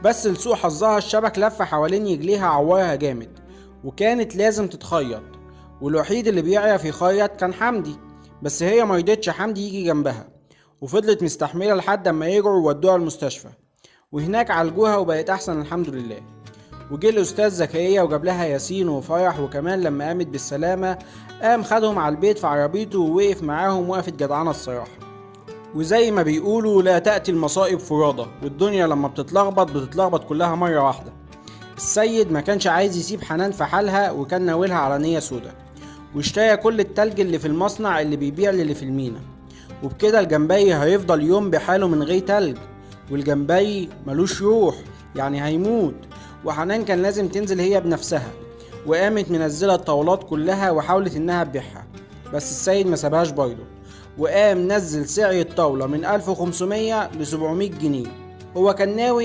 بس لسوء حظها الشبك لف حوالين رجليها عورها جامد، وكانت لازم تتخيط، والوحيد اللي بيعرف يخيط كان حمدي. بس هي مرضتش حمدي يجي جنبها، وفضلت مستحملة لحد اما يجروا وودوها المستشفى، وهناك عالجوها وبقت احسن الحمد لله. وجه الاستاذ زكريا وجاب لها ياسين وفرح، وكمان لما قامت بالسلامة قام خدهم على البيت في عربيته ووقف معاهم وقفة جدعانة الصراحة. وزي ما بيقولوا لا تأتي المصائب فرادى، والدنيا لما بتتلخبط كلها مرة واحدة. السيد ما كانش عايز يسيب حنان في حالها، وكان ناويلها على نية سودا، واشترى كل التلج اللي في المصنع اللي بيبيع للي في المينا. وبكده الجمبري هيفضل يوم بحاله من غير تلج، والجمبري ملوش روح يعني هيموت. وحنان كان لازم تنزل هي بنفسها، وقامت منزلة الطاولات كلها وحاولت انها تبيعها، بس السيد ما سابهاش برضه، وقام نزل سعر الطاولة من 1500 ل 700 جنيه. هو كان ناوي